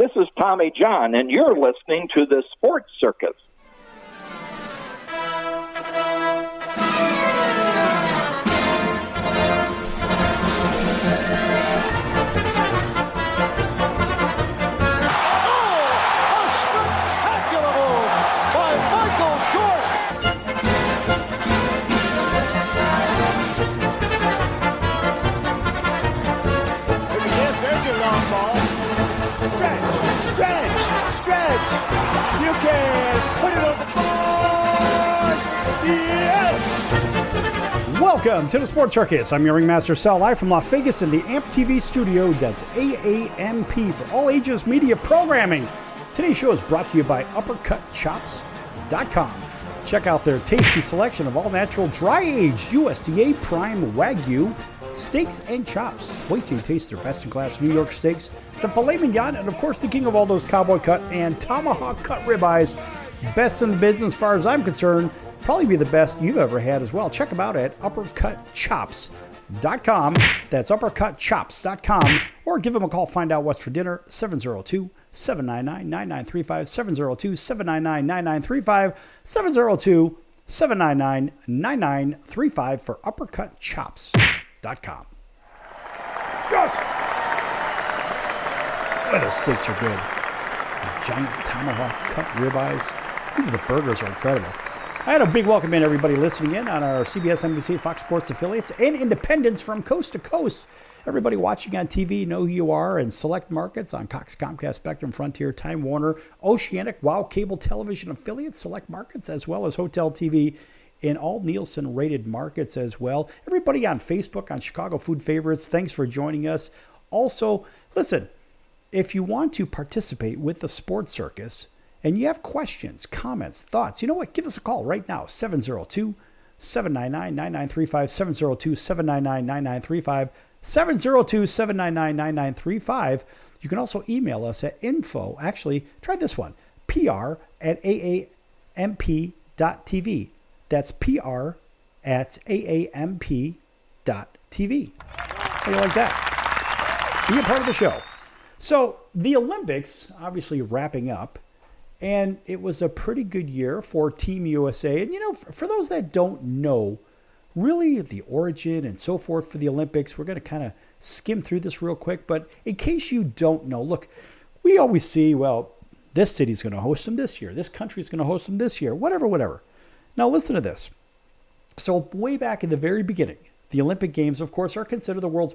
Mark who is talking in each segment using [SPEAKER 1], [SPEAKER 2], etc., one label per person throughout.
[SPEAKER 1] this is Tommy John, and you're listening to the Sports Circus.
[SPEAKER 2] Welcome to the Sports Circus. I'm your Ringmaster Sal, live from Las Vegas in the AMP TV studio. That's AAMP for all ages media programming. Today's show is brought to you by UppercutChops.com. Check out their tasty selection of all-natural, dry-aged USDA Prime Wagyu steaks and chops. Wait till you taste their best-in-class New York steaks, the filet mignon, and of course the king of all those cowboy cut and tomahawk cut ribeyes. Best in the business as far as I'm concerned. Probably be the best you've ever had as well. Check them out at UppercutChops.com. That's UppercutChops.com. Or give them a call. Find out what's for dinner. 702-799-9935. 702-799-9935. 702-799-9935 for UppercutChops.com. Yes! Oh, those steaks are good. Those giant tomahawk cut ribeyes. Even the burgers are incredible. I had a big welcome in everybody listening in on our CBS, NBC, Fox Sports affiliates and independents from coast to coast. Everybody watching on TV, know who you are, and select markets on Cox, Comcast, Spectrum, Frontier, Time Warner, Oceanic, WOW Cable Television affiliates, select markets, as well as Hotel TV in all Nielsen-rated markets as well. Everybody on Facebook, on Chicago Food Favorites, thanks for joining us. Also, listen, if you want to participate with the Sports Circus, and you have questions, comments, thoughts, you know what? Give us a call right now, 702-799-9935, 702-799-9935, 702-799-9935. You can also email us at info, actually, try this one, PR@AAMP.tv. That's PR@AAMP.tv. How do you like that? Be a part of the show. So the Olympics, obviously wrapping up, and it was a pretty good year for Team USA. And, you know, for those that don't know, really the origin and so forth for the Olympics, we're going to kind of skim through this real quick. But in case you don't know, look, we always see, well, this city's going to host them this year. This country's going to host them this year, whatever. Now, listen to this. So way back in the very beginning, the Olympic Games, of course, are considered the world's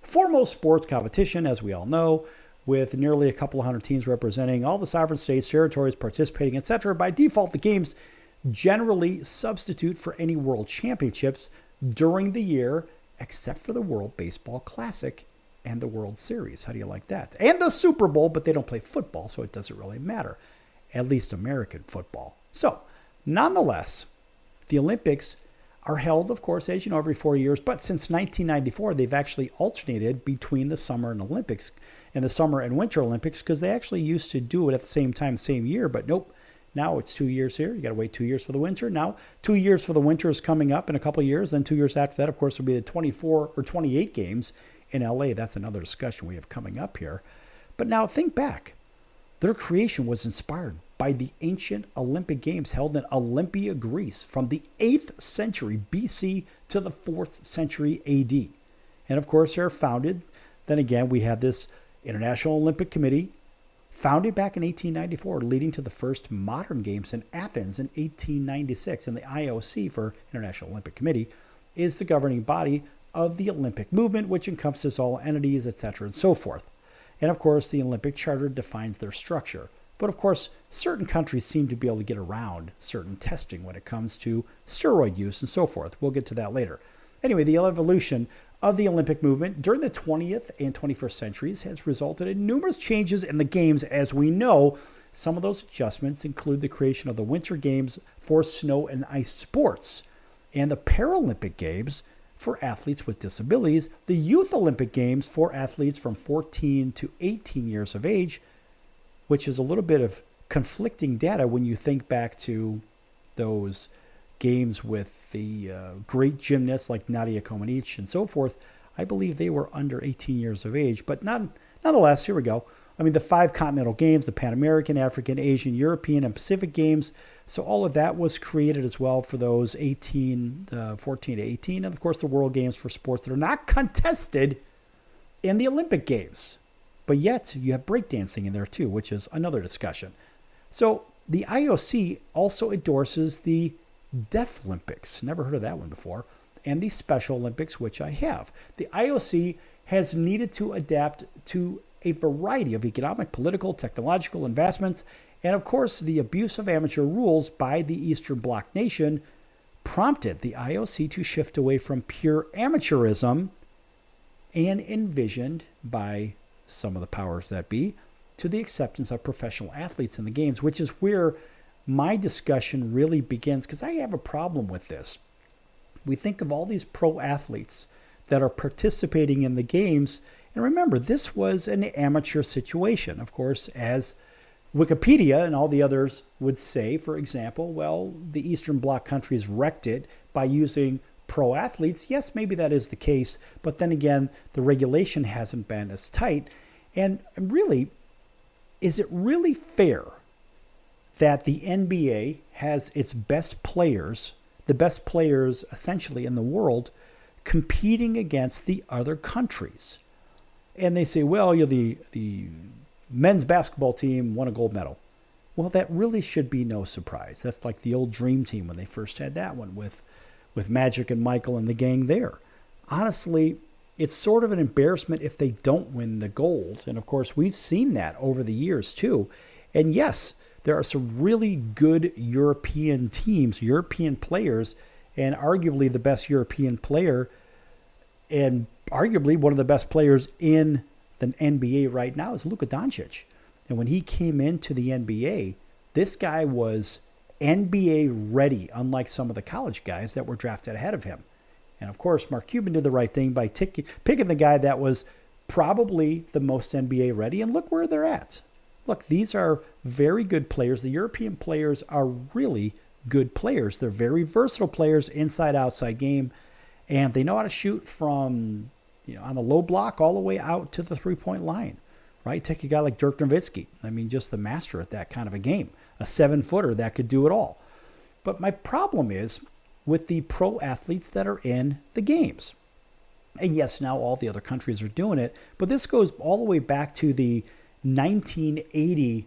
[SPEAKER 2] foremost sports competition, as we all know, with nearly a couple of hundred teams representing all the sovereign states, territories participating, etc. By default, the games generally substitute for any world championships during the year, except for the World Baseball Classic and the World Series. How do you like that? And the Super Bowl, but they don't play football, so it doesn't really matter, at least American football. So, nonetheless, the Olympics are held, of course, as you know, every 4 years, but since 1994, they've actually alternated between the summer and Olympics and the Summer and Winter Olympics, because they actually used to do it at the same time, same year. But nope, now it's 2 years here. You got to wait 2 years for the winter. Now, 2 years for the winter is coming up in a couple of years. Then 2 years after that, of course, will be the 24 or 28 games in LA. That's another discussion we have coming up here. But now think back. Their creation was inspired by the ancient Olympic Games held in Olympia, Greece, from the 8th century BC to the 4th century AD. And of course, they're founded. Then again, we have this International Olympic Committee, founded back in 1894, leading to the first modern games in Athens in 1896. And the IOC, for International Olympic Committee, is the governing body of the Olympic movement, which encompasses all entities, etc., and so forth. And of course, the Olympic Charter defines their structure. But of course, certain countries seem to be able to get around certain testing when it comes to steroid use and so forth. We'll get to that later. Anyway, the evolution of the Olympic movement during the 20th and 21st centuries has resulted in numerous changes in the games, as we know. Some of those adjustments include the creation of the Winter Games for snow and ice sports, and the Paralympic Games for athletes with disabilities, the Youth Olympic Games for athletes from 14 to 18 years of age, which is a little bit of conflicting data when you think back to those games with the great gymnasts like Nadia Comaneci and so forth. I believe they were under 18 years of age, but nonetheless, here we go. I mean, the 5 continental games, the Pan American, African, Asian, European, and Pacific games. So all of that was created as well for those 14 to 18. And, of course, the World Games for sports that are not contested in the Olympic Games. But yet, you have breakdancing in there, too, which is another discussion. So the IOC also endorses the Deaf Olympics. Never heard of that one before. And the Special Olympics, which I have. The IOC has needed to adapt to a variety of economic, political, technological investments, and of course, the abuse of amateur rules by the Eastern Bloc nation prompted the IOC to shift away from pure amateurism and envisioned by some of the powers that be to the acceptance of professional athletes in the games, which is where my discussion really begins, because I have a problem with this. We think of all these pro athletes that are participating in the games. And remember, this was an amateur situation. Of course, as Wikipedia and all the others would say, for example, well, the Eastern Bloc countries wrecked it by using pro athletes. Yes, maybe that is the case. But then again, the regulation hasn't been as tight. And really, is it really fair that the NBA has its best players, the best players essentially in the world, competing against the other countries? And they say, well, the men's basketball team won a gold medal. Well, that really should be no surprise. That's like the old Dream Team when they first had that one with Magic and Michael and the gang there. Honestly, it's sort of an embarrassment if they don't win the gold. And, of course, we've seen that over the years, too. And, yes, there are some really good European teams, European players, and arguably the best European player and arguably one of the best players in the NBA right now is Luka Doncic. And when he came into the NBA, this guy was NBA ready, unlike some of the college guys that were drafted ahead of him. And, of course, Mark Cuban did the right thing by picking the guy that was probably the most NBA ready. And look where they're at. Look, these are very good players. The European players are really good players. They're very versatile players, inside, outside game. And they know how to shoot from, on the low block all the way out to the three-point line, right? Take a guy like Dirk Nowitzki. I mean, just the master at that kind of a game. A 7-footer that could do it all. But my problem is with the pro athletes that are in the games. And yes, now all the other countries are doing it, but this goes all the way back to the 1980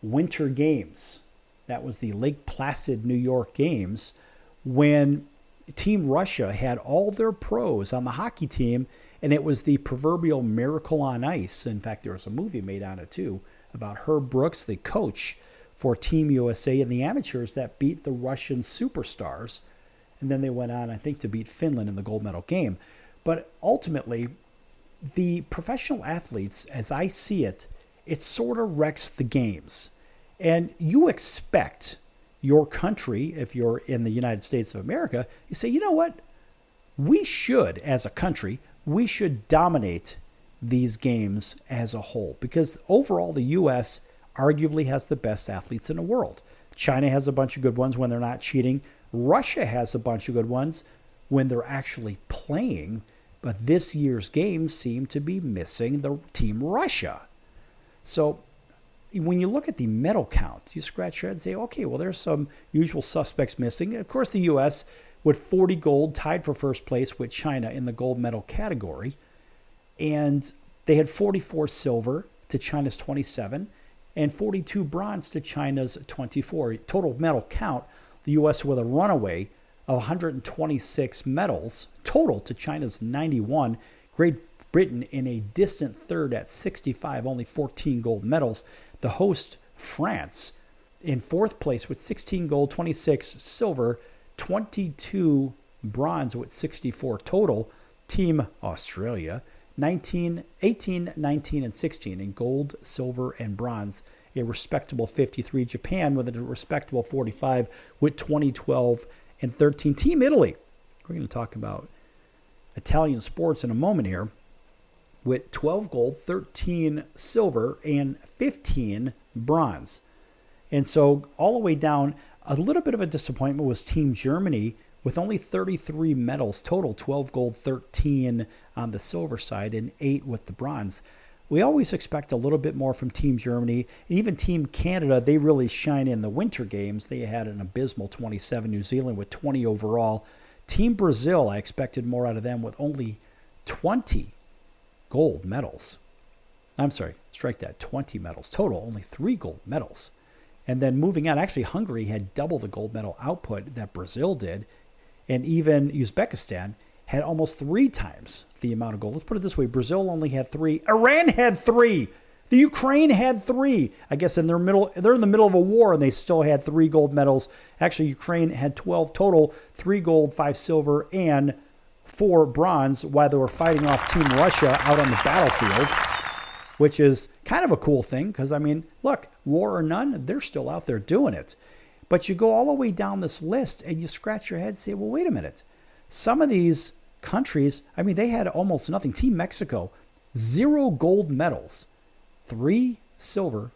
[SPEAKER 2] Winter Games. That was the Lake Placid, New York Games, when Team Russia had all their pros on the hockey team, and it was the proverbial miracle on ice. In fact, there was a movie made on it too about Herb Brooks, the coach for Team USA, and the amateurs that beat the Russian superstars. And then they went on, I think, to beat Finland in the gold medal game. But ultimately, the professional athletes, as I see it, it sort of wrecks the games. And you expect your country, if you're in the United States of America, you say, you know what? We should, as a country, we should dominate these games as a whole. Because overall, the U.S. arguably has the best athletes in the world. China has a bunch of good ones when they're not cheating. Russia has a bunch of good ones when they're actually playing. But this year's games seem to be missing the Team Russia. So when you look at the medal count, you scratch your head and say, okay, well, there's some usual suspects missing. Of course, the U.S. with 40 gold tied for first place with China in the gold medal category. And they had 44 silver to China's 27 and 42 bronze to China's 24. Total medal count, the U.S. with a runaway of 126 medals total to China's 91. Great Britain in a distant third at 65, only 14 gold medals. The host, France, in fourth place with 16 gold, 26 silver, 22 bronze with 64 total. Team Australia, 18, 19, and 16 in gold, silver, and bronze. A respectable 53. Japan with a respectable 45 with 20, 12, and 13. Team Italy, we're going to talk about Italian sports in a moment here, with 12 gold, 13 silver, and 15 bronze. And so all the way down, a little bit of a disappointment was Team Germany with only 33 medals total, 12 gold, 13 on the silver side, and 8 with the bronze. we always expect a little bit more from Team Germany. And even Team Canada, they really shine in the winter games. They had an abysmal 27, New Zealand with 20 overall. Team Brazil, I expected more out of them with only 20 gold medals. I'm sorry, strike that, 20 medals. Total, only 3 gold medals. And then moving on, actually Hungary had double the gold medal output that Brazil did. And even Uzbekistan had almost 3 times the amount of gold. Let's put it this way. Brazil only had 3. Iran had 3. The Ukraine had 3. I guess they're in the middle of a war, and they still had 3 gold medals. Actually, Ukraine had 12 total, 3 gold, 5 silver, and 4 bronze while they were fighting off Team Russia out on the battlefield, which is kind of a cool thing because, I mean, look, war or none, they're still out there doing it. But you go all the way down this list, and you scratch your head and say, well, wait a minute. Some of these countries, I mean, they had almost nothing. Team Mexico, 0 gold medals, 3 silver,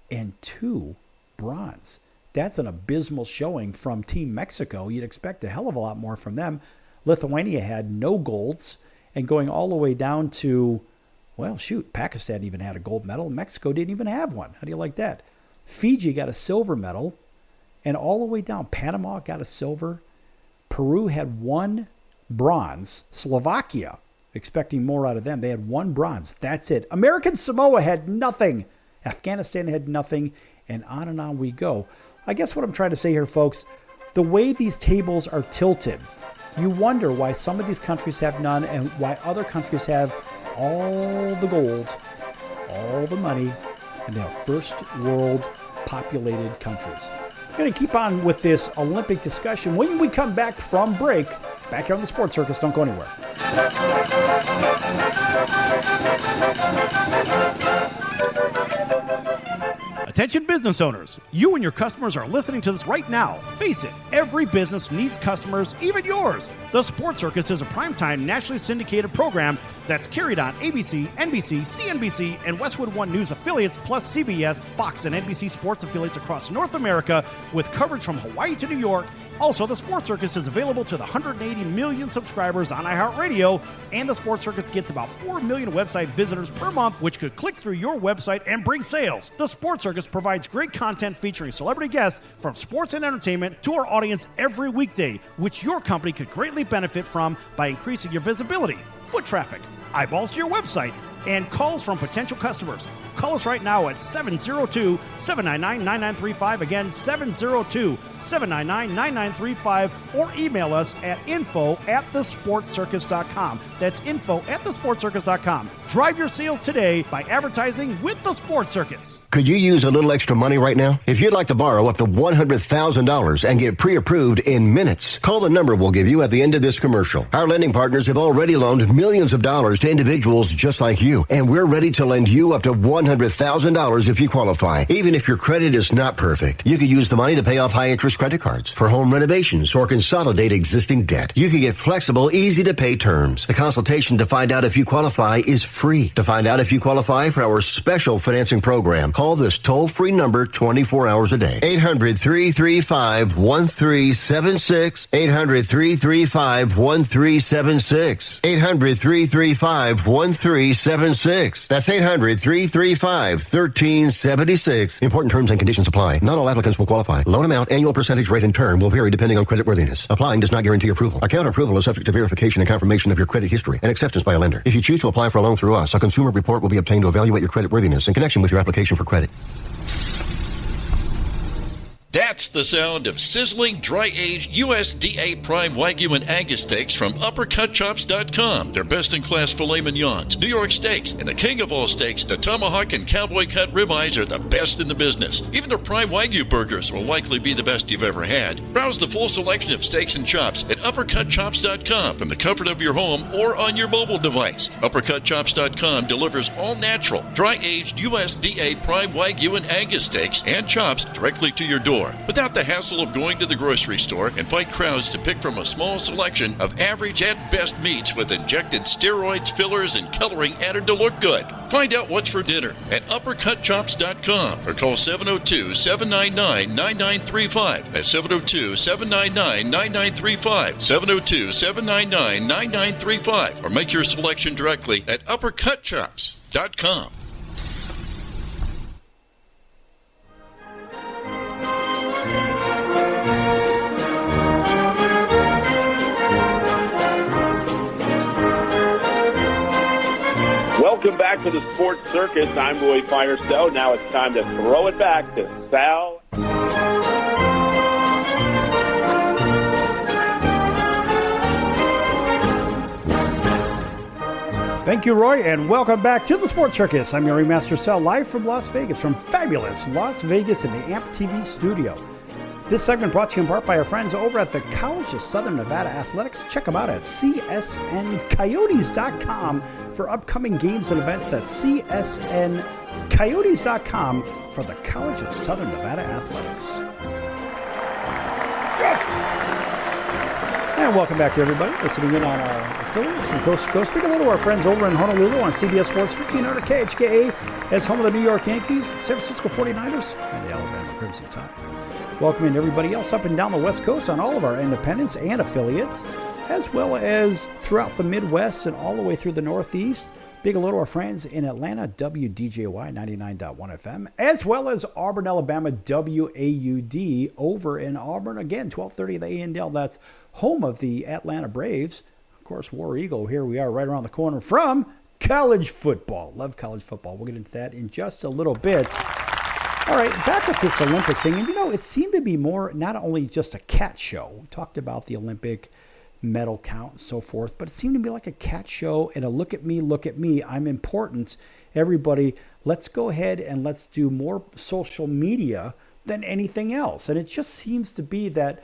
[SPEAKER 2] and 2 bronze. That's an abysmal showing from Team Mexico. You'd expect a hell of a lot more from them. Lithuania had no golds, and going all the way down to, well, shoot, Pakistan even had a gold medal. Mexico didn't even have one. How do you like that? Fiji got a silver medal, and all the way down, Panama got a silver. Peru had 1 bronze. Slovakia, expecting more out of them, they had 1 bronze. That's it. American Samoa had nothing. Afghanistan had nothing, and on we go. I guess what I'm trying to say here, folks, the way these tables are tilted, you wonder why some of these countries have none and why other countries have all the gold, all the money, and they're first world populated countries. I'm going to keep on with this Olympic discussion when we come back from break. Back here on the Sports Circus. Don't go anywhere.
[SPEAKER 3] Attention business owners, you and your customers are listening to this right now. Face it, every business needs customers, even yours. The Sports Circus is a primetime nationally syndicated program that's carried on ABC, NBC, CNBC, and Westwood One News affiliates, plus CBS, Fox, and NBC sports affiliates across North America with coverage from Hawaii to New York. Also, the Sports Circus is available to the 180 million subscribers on iHeartRadio, and the Sports Circus gets about 4 million website visitors per month, which could click through your website and bring sales. The Sports Circus provides great content featuring celebrity guests from sports and entertainment to our audience every weekday, which your company could greatly benefit from by increasing your visibility, foot traffic, eyeballs to your website, and calls from potential customers. Call us right now at 702-799-9935. Again, 702-799-9935. Or email us at info@thesportscircus.com. That's info@thesportscircus.com. Drive your sales today by advertising with the Sports Circus.
[SPEAKER 4] Could you use a little extra money right now? If you'd like to borrow up to $100,000 and get pre-approved in minutes, call the number we'll give you at the end of this commercial. Our lending partners have already loaned millions of dollars to individuals just like you, and we're ready to lend you up to $100,000 if you qualify. Even if your credit is not perfect, you could use the money to pay off high-interest credit cards, for home renovations, or consolidate existing debt. You can get flexible, easy-to-pay terms. The consultation to find out if you qualify is free. To find out if you qualify for our special financing program, call this toll-free number 24 hours a day. 800-335-1376. 800-335-1376. 800-335-1376. That's 800-335-1376. Important terms and conditions apply. Not all applicants will qualify. Loan amount, annual percentage rate, and term will vary depending on creditworthiness. Applying does not guarantee approval. Account approval is subject to verification and confirmation of your credit history and acceptance by a lender. If you choose to apply for a loan through us, a consumer report will be obtained to evaluate your creditworthiness in connection with your application for credit.
[SPEAKER 5] That's the sound of sizzling, dry-aged USDA Prime Wagyu and Angus steaks from UpperCutChops.com. Their best-in-class filet mignons, New York steaks, and the king of all steaks, the tomahawk and cowboy cut ribeyes are the best in the business. Even their Prime Wagyu burgers will likely be the best you've ever had. Browse the full selection of steaks and chops at UpperCutChops.com from the comfort of your home or on your mobile device. UpperCutChops.com delivers all-natural, dry-aged USDA Prime Wagyu and Angus steaks and chops directly to your door. store without the hassle of going to the grocery store and fight crowds to pick from a small selection of average at best meats with injected steroids, fillers, and coloring added to look good. Find out what's for dinner at uppercutchops.com or call 702-799-9935. That's 702-799-9935. 702-799-9935. Or make your selection directly at uppercutchops.com.
[SPEAKER 1] Welcome back to the Sports Circus. I'm Roy Firestone. Now it's time to throw it back to Sal.
[SPEAKER 2] Thank you, Roy, and welcome back to the Sports Circus. I'm your Ringmaster Sal, live from Las Vegas, from fabulous Las Vegas in the AMP TV studio. This segment brought to you in part by our friends over at the College of Southern Nevada Athletics. Check them out at csncoyotes.com for upcoming games and events. That's csncoyotes.com for the College of Southern Nevada Athletics. And welcome back to everybody listening in on our affiliates from coast to coast. Speaking a little to our friends over in Honolulu on CBS Sports 1500 KHKA as home of the New York Yankees, San Francisco 49ers, and the Alabama Crimson Tide. Welcoming everybody else up and down the West Coast on all of our independents and affiliates, as well as throughout the Midwest and all the way through the Northeast. Big hello to our friends in Atlanta, WDJY 99.1 FM, as well as Auburn, Alabama, WAUD over in Auburn. Again, 1230 the A&L. That's home of the Atlanta Braves. Of course, War Eagle. Here we are right around the corner from college football. Love college football. We'll get into that in just a little bit. All right, back with this Olympic thing. And, it seemed to be more not only just a cat show. We talked about the Olympic medal count and so forth, but it seemed to be like a cat show and a look at me, I'm important. Everybody, let's go ahead and let's do more social media than anything else. And it just seems to be that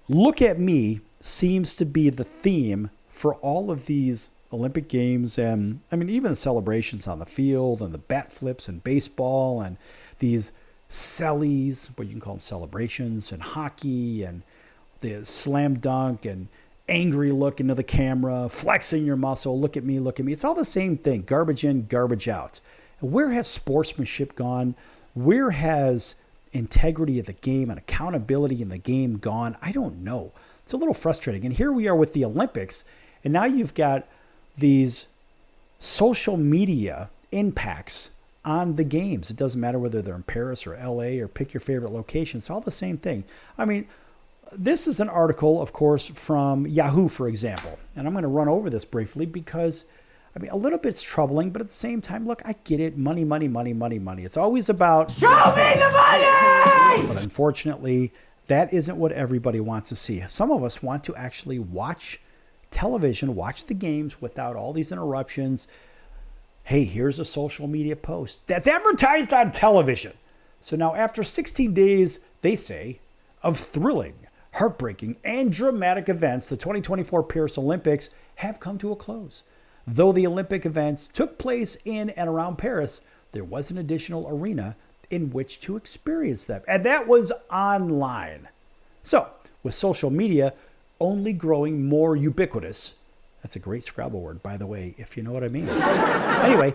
[SPEAKER 2] look at me seems to be the theme for all of these Olympic Games. And, even the celebrations on the field and the bat flips in baseball and these cellies, what you can call them celebrations, and hockey and the slam dunk and angry look into the camera, flexing your muscle, look at me. It's all the same thing, garbage in, garbage out. Where has sportsmanship gone? Where has integrity of the game and accountability in the game gone? I don't know. It's a little frustrating. And here we are with the Olympics, and now you've got these social media impacts on the games. It doesn't matter whether they're in Paris or LA or pick your favorite location. It's all the same thing. This is an article, of course, from Yahoo, for example. And I'm going to run over this briefly because, a little bit's troubling, but at the same time, look, I get it. Money. It's always about, show me the money! But unfortunately, that isn't what everybody wants to see. Some of us want to actually watch television, watch the games without all these interruptions. Hey, here's a social media post that's advertised on television. So now after 16 days, they say, of thrilling, heartbreaking, and dramatic events, the 2024 Paris Olympics have come to a close. Though the Olympic events took place in and around Paris, there was an additional arena in which to experience them, and that was online. So, with social media only growing more ubiquitous, that's a great Scrabble word, by the way, if you know what I mean. Anyway,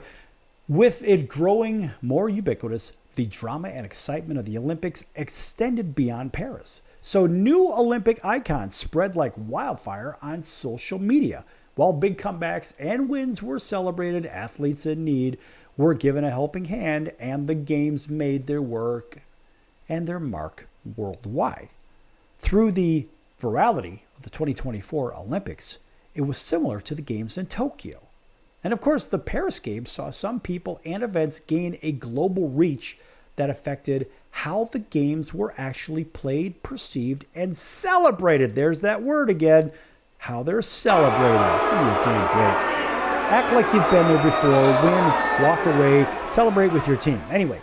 [SPEAKER 2] with it growing more ubiquitous, the drama and excitement of the Olympics extended beyond Paris. So new Olympic icons spread like wildfire on social media. While big comebacks and wins were celebrated, athletes in need were given a helping hand, and the games made their work and their mark worldwide. Through the virality of the 2024 Olympics, it was similar to the games in Tokyo. And of course, the Paris Games saw some people and events gain a global reach that affected how the games were actually played, perceived, and celebrated. There's that word again, how they're celebrated. Give me a damn break. Act like you've been there before, win, walk away, celebrate with your team. Anyway,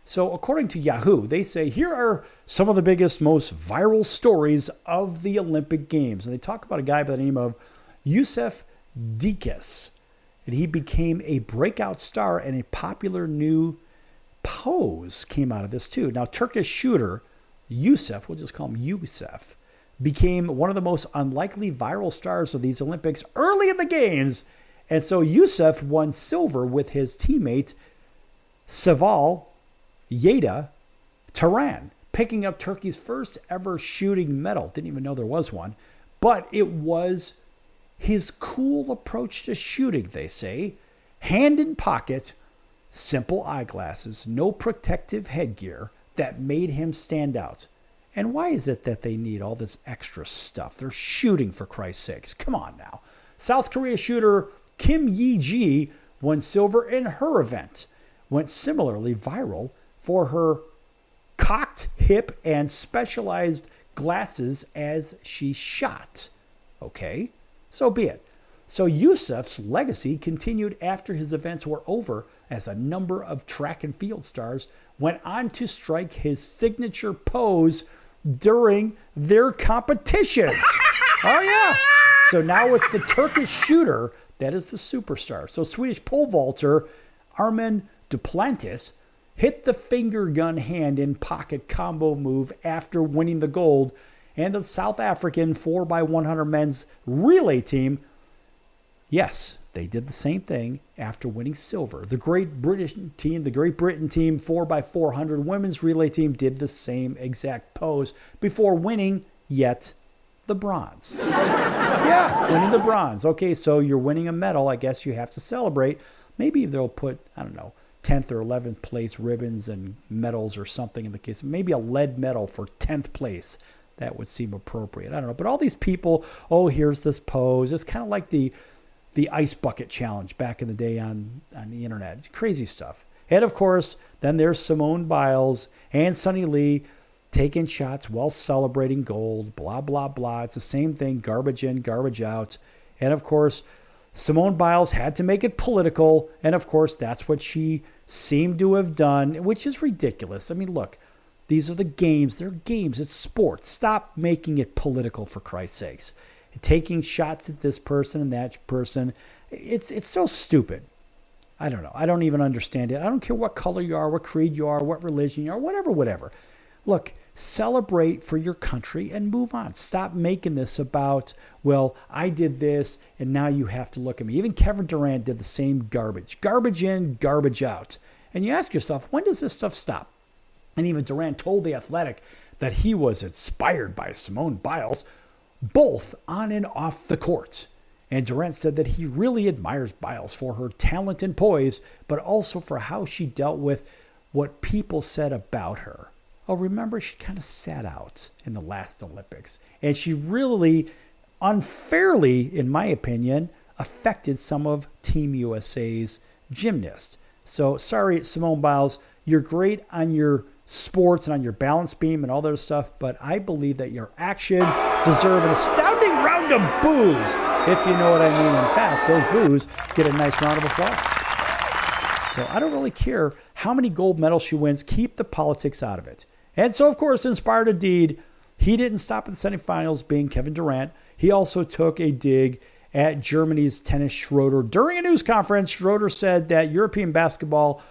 [SPEAKER 2] so according to Yahoo, they say, here are some of the biggest, most viral stories of the Olympic Games. And they talk about a guy by the name of Yusuf Dikes. And he became a breakout star, and a popular new pose came out of this too. Now, Turkish shooter Youssef, we'll just call him Youssef, became one of the most unlikely viral stars of these Olympics early in the games. And so Youssef won silver with his teammate Saval Yeda Turan, picking up Turkey's first ever shooting medal. Didn't even know there was one. But it was his cool approach to shooting, they say. Hand in pocket, simple eyeglasses, no protective headgear, that made him stand out. And why is it that they need all this extra stuff? They're shooting, for Christ's sakes. Come on now. South Korea shooter Kim Yi-ji won silver in her event. Went similarly viral for her cocked hip and specialized glasses as she shot. Okay, so be it. So Youssef's legacy continued after his events were over, as a number of track and field stars went on to strike his signature pose during their competitions. Oh, yeah. So now it's the Turkish shooter that is the superstar. So Swedish pole vaulter Armin Duplantis hit the finger gun hand in pocket combo move after winning the gold, and the South African 4x100 men's relay team, yes, they did the same thing after winning silver. The Great Britain team 4x400 women's relay team did the same exact pose before winning yet the bronze. Yeah, winning the bronze. Okay, so you're winning a medal. I guess you have to celebrate. Maybe they'll put, 10th or 11th place ribbons and medals or something in the case. Maybe a lead medal for 10th place. That would seem appropriate. I don't know. But all these people, here's this pose. It's kind of like the ice bucket challenge back in the day on the internet. Crazy stuff. And of course, then there's Simone Biles and Sonny Lee taking shots while celebrating gold, blah, blah, blah. It's the same thing, garbage in, garbage out. And of course, Simone Biles had to make it political. And of course, that's what she seemed to have done, which is ridiculous. I mean, look, these are the games. They're games. It's sports. Stop making it political, for Christ's sakes. Taking shots at this person and that person. It's so stupid. I don't know. I don't even understand it. I don't care what color you are, what creed you are, what religion you are, whatever. Look, celebrate for your country and move on. Stop making this about, well, I did this and now you have to look at me. Even Kevin Durant did the same garbage. Garbage in, garbage out. And you ask yourself, when does this stuff stop? And even Durant told The Athletic that he was inspired by Simone Biles, both on and off the court. And Durant said that he really admires Biles for her talent and poise, but also for how she dealt with what people said about her. Oh, remember, she kind of sat out in the last Olympics. And she really, unfairly, in my opinion, affected some of Team USA's gymnasts. So, sorry, Simone Biles, you're great on your sports and on your balance beam and all that stuff, but I believe that your actions deserve an astounding round of boos, if you know what I mean. In fact, those boos get a nice round of applause. So I don't really care how many gold medals she wins. Keep the politics out of it. And so, of course, inspired a deed. He didn't stop at the semifinals, being Kevin Durant. He also took a dig at Germany's Tennis Schroeder. During a news conference, Schroeder said that European basketball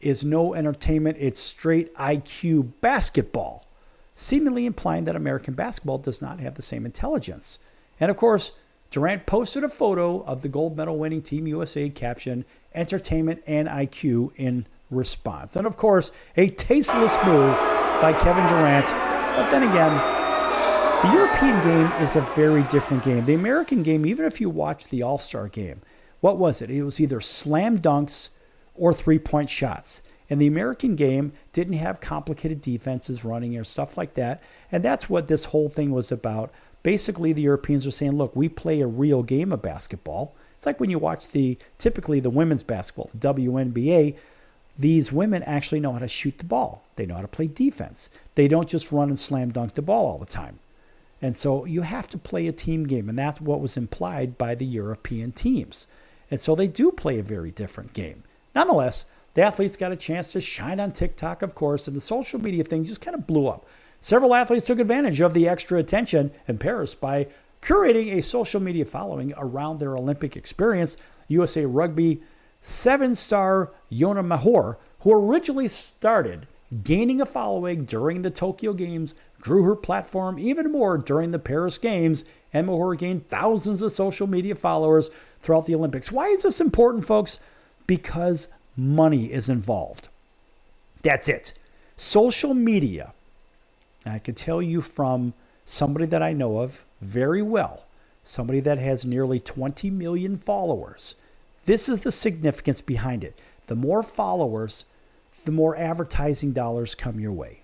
[SPEAKER 2] is no entertainment, it's straight IQ basketball, seemingly implying that American basketball does not have the same intelligence. And of course, Durant posted a photo of the gold medal winning Team USA captioned entertainment and IQ in response. And of course, a tasteless move by Kevin Durant. But then again, the European game is a very different game. The American game, even if you watch the All-Star game, what was it? It was either slam dunks or three-point shots. And the American game didn't have complicated defenses running or stuff like that. And that's what this whole thing was about. Basically, the Europeans are saying, look, we play a real game of basketball. It's like when you watch typically the women's basketball, the WNBA, these women actually know how to shoot the ball. They know how to play defense. They don't just run and slam dunk the ball all the time. And so you have to play a team game, and that's what was implied by the European teams. And so they do play a very different game. Nonetheless, the athletes got a chance to shine on TikTok, of course, and the social media thing just kind of blew up. Several athletes took advantage of the extra attention in Paris by curating a social media following around their Olympic experience. USA Rugby 7-star Yona Mahor, who originally started gaining a following during the Tokyo Games, grew her platform even more during the Paris Games, and Mahura gained thousands of social media followers throughout the Olympics. Why is this important, folks? Because money is involved. That's it. Social media, I can tell you from somebody that I know of very well, somebody that has nearly 20 million followers. This is the significance behind it. The more followers, the more advertising dollars come your way.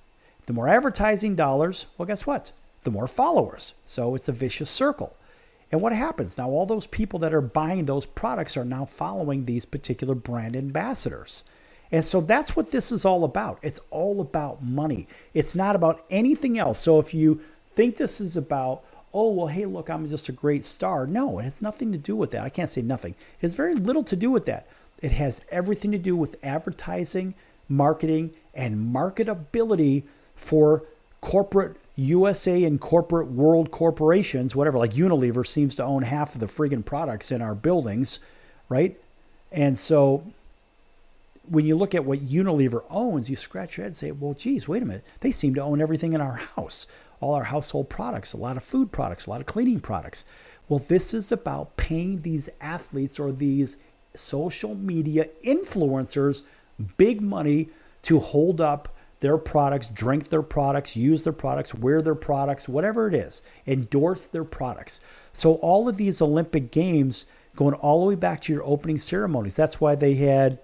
[SPEAKER 2] The more advertising dollars, well, guess what? The more followers. So it's a vicious circle. And what happens? Now, all those people that are buying those products are now following these particular brand ambassadors. And so that's what this is all about. It's all about money. It's not about anything else. So if you think this is about, oh, well, hey, look, I'm just a great star. No, it has nothing to do with that. I can't say nothing. It has very little to do with that. It has everything to do with advertising, marketing, and marketability for corporate USA and corporate world corporations, whatever, like Unilever seems to own half of the friggin' products in our buildings, right? And so when you look at what Unilever owns, you scratch your head and say, well, geez, wait a minute. They seem to own everything in our house, all our household products, a lot of food products, a lot of cleaning products. Well, this is about paying these athletes or these social media influencers big money to hold up their products, drink their products, use their products, wear their products, whatever it is, endorse their products. So all of these Olympic Games going all the way back to your opening ceremonies. That's why they had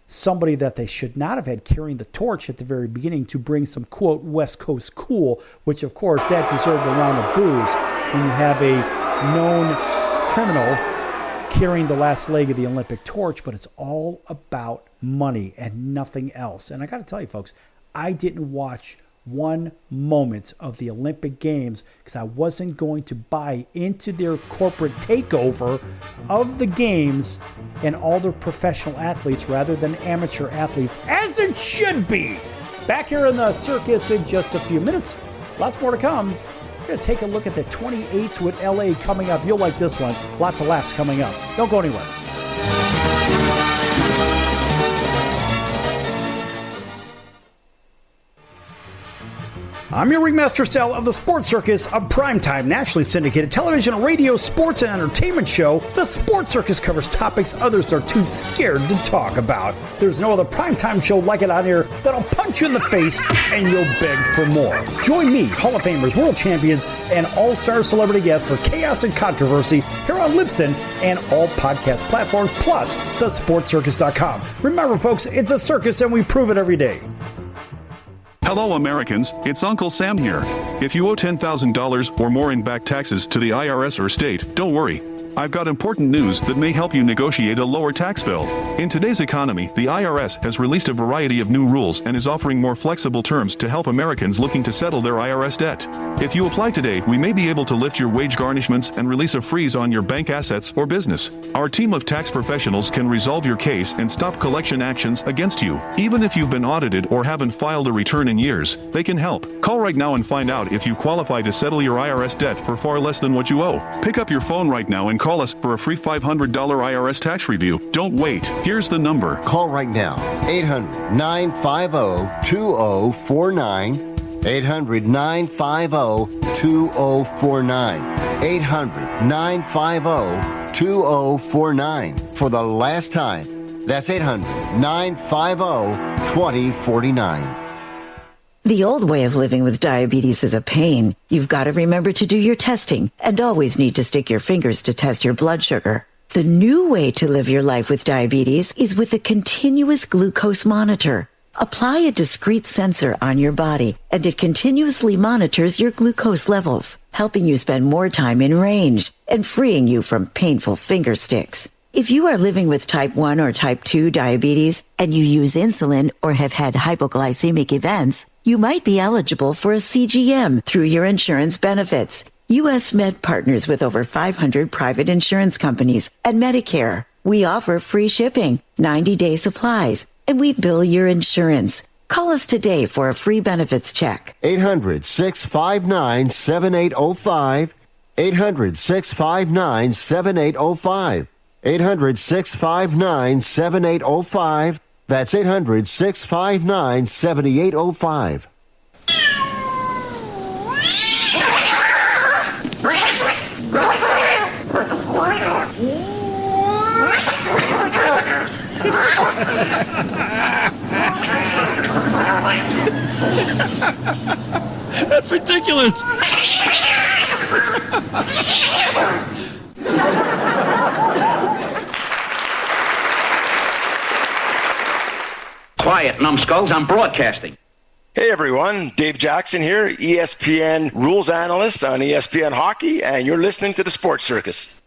[SPEAKER 2] somebody that they should not have had carrying the torch at the very beginning to bring some, quote, West Coast cool, which, of course, that deserved a round of boos when you have a known criminal carrying the last leg of the Olympic torch. But it's all about money and nothing else. And I got to tell you, folks, I didn't watch one moment of the Olympic Games because I wasn't going to buy into their corporate takeover of the games and all their professional athletes rather than amateur athletes, as it should be. Back here in the circus in just a few minutes. Lots more to come. We're going to take a look at the 28s with LA coming up. You'll like this one. Lots of laughs coming up. Don't go anywhere. I'm your Ringmaster Sal of the Sports Circus, a primetime, nationally syndicated television, radio, sports, and entertainment show. The Sports Circus covers topics others are too scared to talk about. There's no other primetime show like it out here that'll punch you in the face and you'll beg for more. Join me, Hall of Famers, world champions, and all-star celebrity guests for chaos and controversy here on Libsyn and all podcast platforms, plus thesportscircus.com. Remember, folks, it's a circus and we prove it every day.
[SPEAKER 6] Hello, Americans. It's Uncle Sam here. If you owe $10,000 or more in back taxes to the IRS or state, don't worry. I've got important news that may help you negotiate a lower tax bill. In today's economy, the IRS has released a variety of new rules and is offering more flexible terms to help Americans looking to settle their IRS debt. If you apply today, we may be able to lift your wage garnishments and release a freeze on your bank assets or business. Our team of tax professionals can resolve your case and stop collection actions against you. Even if you've been audited or haven't filed a return in years, they can help. Call right now and find out if you qualify to settle your IRS debt for far less than what you owe. Pick up your phone right now and call us for a free $500 IRS tax review. Don't wait. Here's the number.
[SPEAKER 4] Call right now. 800-950-2049. 800-950-2049. 800-950-2049. For the last time. That's 800-950-2049.
[SPEAKER 7] The old way of living with diabetes is a pain. You've got to remember to do your testing and always need to stick your fingers to test your blood sugar. The new way to live your life with diabetes is with a continuous glucose monitor. Apply a discrete sensor on your body, and it continuously monitors your glucose levels, helping you spend more time in range and freeing you from painful finger sticks. If you are living with type 1 or type 2 diabetes and you use insulin or have had hypoglycemic events, you might be eligible for a CGM through your insurance benefits. U.S. Med partners with over 500 private insurance companies and Medicare. We offer free shipping, 90-day supplies, and we bill your insurance. Call us today for a free benefits check.
[SPEAKER 4] 800-659-7805. 800-659-7805. 800-659-7805. That's 800-659-7805.
[SPEAKER 3] That's ridiculous.
[SPEAKER 8] Quiet, numbskulls, I'm broadcasting.
[SPEAKER 9] Hey everyone, Dave Jackson here, ESPN rules analyst on ESPN Hockey, and you're listening to the Sports Circus.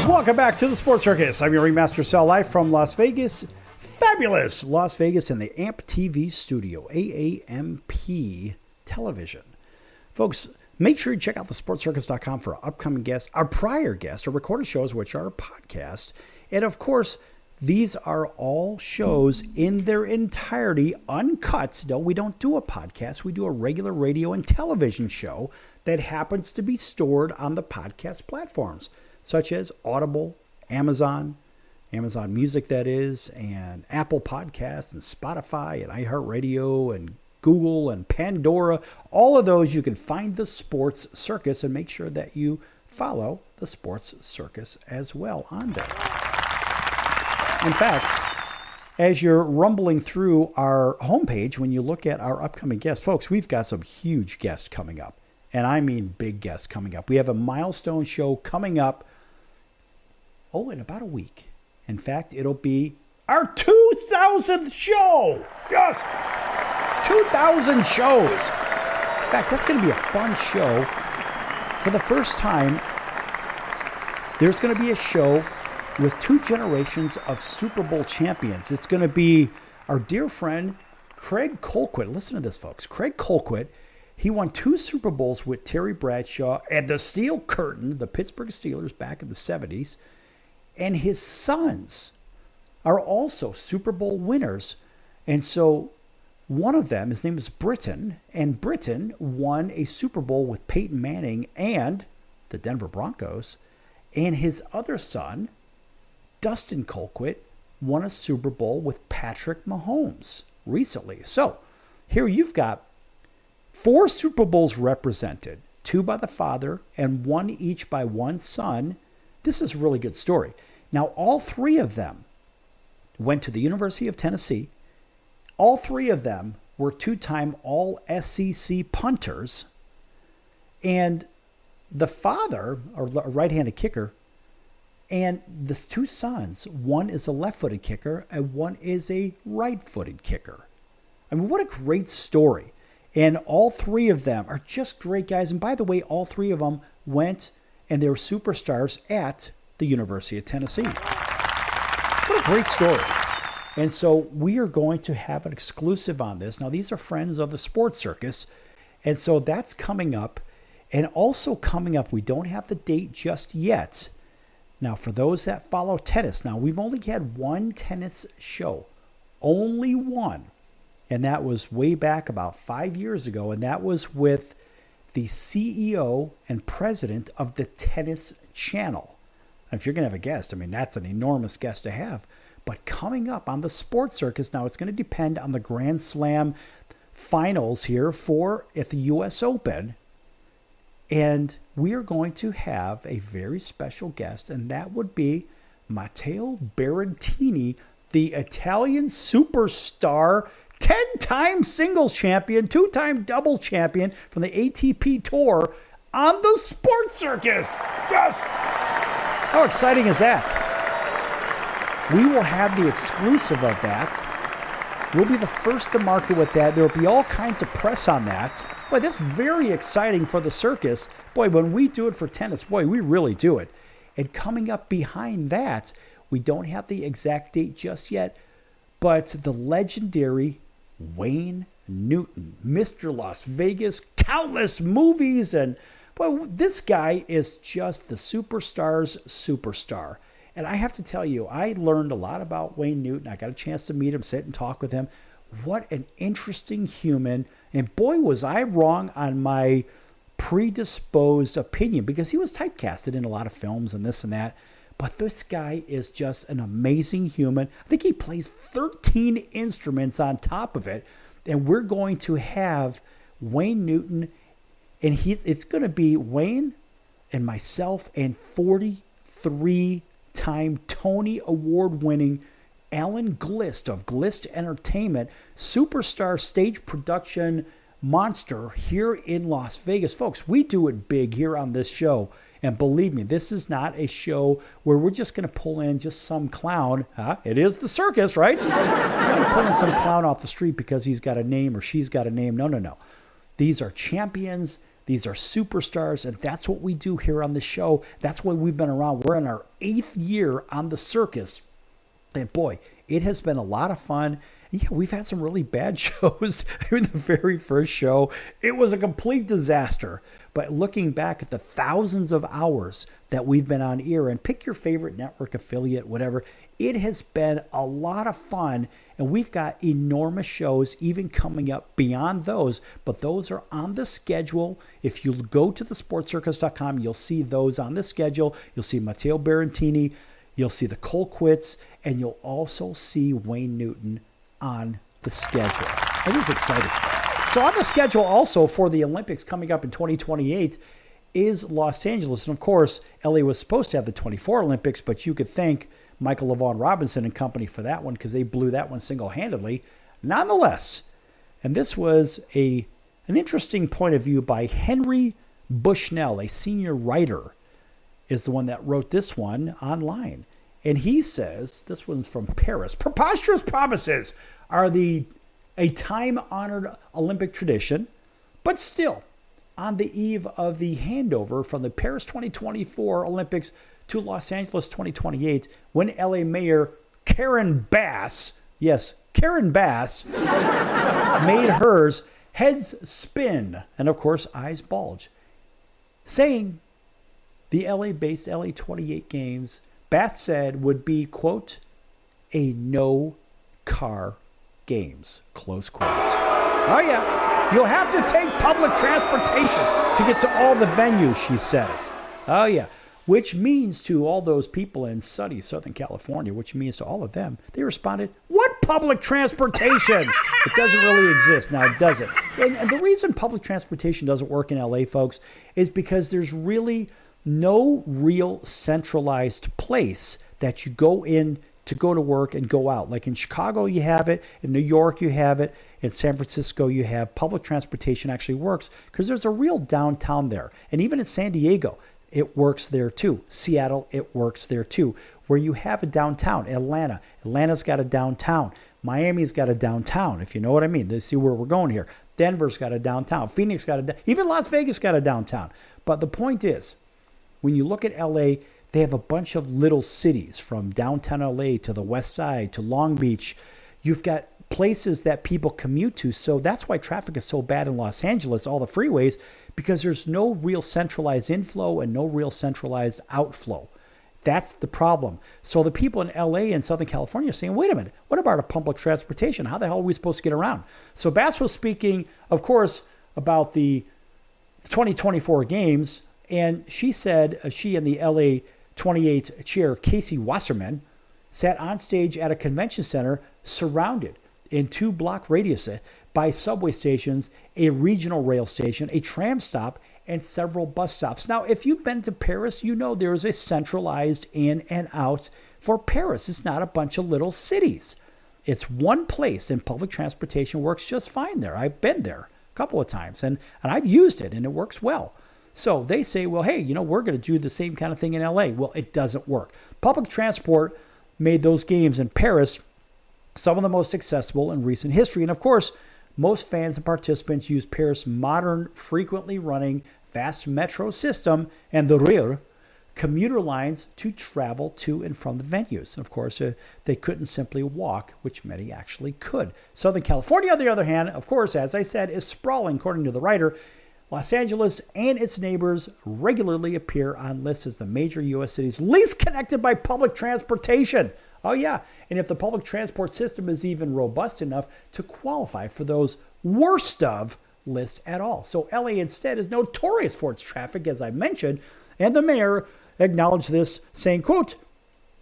[SPEAKER 2] Welcome back to the Sports Circus. I'm your Ringmaster Sal, live from Las Vegas. Fabulous Las Vegas in the AMP TV studio, AAMP television. Folks, make sure you check out thesportscircus.com for our upcoming guests, our prior guests, our recorded shows, which are podcasts. And of course, these are all shows in their entirety, uncut. No, we don't do a podcast. We do a regular radio and television show that happens to be stored on the podcast platforms, such as Audible, Amazon Music, that is, and Apple Podcasts, and Spotify, and iHeartRadio, and Google, and Pandora. All of those, you can find the Sports Circus, and make sure that you follow the Sports Circus as well on there. In fact, as you're rumbling through our homepage, when you look at our upcoming guests, folks, we've got some huge guests coming up. And I mean big guests coming up. We have a milestone show coming up, in about a week. In fact, it'll be our 2,000th show. Yes! 2,000 shows. In fact, that's going to be a fun show. For the first time, there's going to be a show with two generations of Super Bowl champions. It's going to be our dear friend, Craig Colquitt. Listen to this, folks. Craig Colquitt, he won 2 Super Bowls with Terry Bradshaw and the Steel Curtain, the Pittsburgh Steelers, back in the 70s. And his sons are also Super Bowl winners. And so one of them, his name is Britton, and Britton won a Super Bowl with Peyton Manning and the Denver Broncos. And his other son, Dustin Colquitt, won a Super Bowl with Patrick Mahomes recently. So here you've got 4 Super Bowls represented, 2 by the father and 1 each by one son. This is a really good story. Now, all 3 of them went to the University of Tennessee. All 3 of them were 2-time All-SEC punters. And the father, or right-handed kicker, and the 2 sons, one is a left-footed kicker and one is a right-footed kicker. I mean, what a great story. And all 3 of them are just great guys. And by the way, all 3 of them went and they were superstars at the University of Tennessee. What a great story. And so we are going to have an exclusive on this. Now, these are friends of the Sports Circus. And so that's coming up. And also coming up, we don't have the date just yet. Now, for those that follow tennis, now we've only had one tennis show. Only one. And that was way back about 5 years ago. And that was with the CEO and president of the Tennis Channel. Now, if you're going to have a guest, I mean, that's an enormous guest to have. But coming up on the Sports Circus, now it's going to depend on the Grand Slam finals here at the U.S. Open. And we are going to have a very special guest, and that would be Matteo Berrettini, the Italian superstar, 10-time singles champion, 2-time doubles champion from the ATP Tour on the Sports Circus. Yes! How exciting is that? We will have the exclusive of that. We'll be the first to market with that. There will be all kinds of press on that. Boy, that's very exciting for the circus. Boy, when we do it for tennis, boy, we really do it. And coming up behind that, we don't have the exact date just yet, but the legendary Wayne Newton, Mr. Las Vegas, countless movies, and boy, this guy is just the superstar's superstar. And I have to tell you, I learned a lot about Wayne Newton. I got a chance to meet him, sit and talk with him. What an interesting human. And boy, was I wrong on my predisposed opinion, because he was typecasted in a lot of films and this and that. But this guy is just an amazing human. I think he plays 13 instruments on top of it. And we're going to have Wayne Newton, and it's going to be Wayne and myself and 43-time Tony Award-winning Alan Glist of Glist Entertainment, superstar stage production monster here in Las Vegas. Folks, we do it big here on this show. And believe me, this is not a show where we're just going to pull in just some clown. It is the circus, right? We're going to pull in some clown off the street because he's got a name or she's got a name. No. These are champions. These are superstars. And that's what we do here on the show. That's why we've been around. We're in our 8th year on the circus. And boy, it has been a lot of fun. Yeah, we've had some really bad shows. The very first show, it was a complete disaster. But looking back at the thousands of hours that we've been on air, and pick your favorite network affiliate, whatever, it has been a lot of fun. And we've got enormous shows even coming up beyond those. But those are on the schedule. If you go to thesportscircus.com, you'll see those on the schedule. You'll see Matteo Berrettini. You'll see the Colquitts. And you'll also see Wayne Newton on the schedule. It is exciting. So on the schedule also for the Olympics coming up in 2028 is Los Angeles. And of course, LA was supposed to have the 24 Olympics, but you could thank Michael LaVaughn Robinson and company for that one because they blew that one single-handedly. Nonetheless, and this was an interesting point of view by Henry Bushnell, a senior writer, is the one that wrote this one online. And he says, this one's from Paris, preposterous promises are a time-honored Olympic tradition, but still, on the eve of the handover from the Paris 2024 Olympics to Los Angeles 2028, when LA Mayor Karen Bass, yes, Karen Bass, made hers, heads spin, and of course, eyes bulge, saying the LA-based LA 28 Games, Bass said, would be, quote, a no-car games, close quote. Oh, yeah. You'll have to take public transportation to get to all the venues, she says. Oh, yeah. Which means to all those people in sunny Southern California, which means to all of them, they responded, what public transportation? It doesn't really exist. Now, it doesn't. And the reason public transportation doesn't work in LA, folks, is because there's really no real centralized place that you go in to go to work and go out. Like in Chicago, you have it. In New York, you have it. In San Francisco, you have public transportation actually works because there's a real downtown there. And even in San Diego, it works there too. Seattle, it works there too. Where you have a downtown. Atlanta's got a downtown. Miami's got a downtown, if you know what I mean. They see where we're going here. Denver's got a downtown. Phoenix got a even Las Vegas got a downtown. But the point is, when you look at LA, they have a bunch of little cities from downtown LA to the west side to Long Beach. You've got places that people commute to. So that's why traffic is so bad in Los Angeles, all the freeways, because there's no real centralized inflow and no real centralized outflow. That's the problem. So the people in LA and Southern California are saying, wait a minute, what about a public transportation? How the hell are we supposed to get around? So Bass was speaking, of course, about the 2024 games. And she said she and the LA 28 chair, Casey Wasserman, sat on stage at a convention center surrounded in 2-block radius by subway stations, a regional rail station, a tram stop, and several bus stops. Now, if you've been to Paris, you know there is a centralized in and out for Paris. It's not a bunch of little cities. It's one place, and public transportation works just fine there. I've been there a couple of times, and I've used it, and it works well. So they say, well, hey, we're going to do the same kind of thing in LA. Well, it doesn't work. Public transport made those games in Paris some of the most accessible in recent history. And of course, most fans and participants use Paris' modern, frequently running, fast metro system and the RER commuter lines to travel to and from the venues. Of course, they couldn't simply walk, which many actually could. Southern California, on the other hand, of course, as I said, is sprawling, according to the writer. Los Angeles and its neighbors regularly appear on lists as the major U.S. cities least connected by public transportation. Oh, yeah. And if the public transport system is even robust enough to qualify for those worst of lists at all. So LA instead is notorious for its traffic, as I mentioned, and the mayor acknowledged this, saying, quote,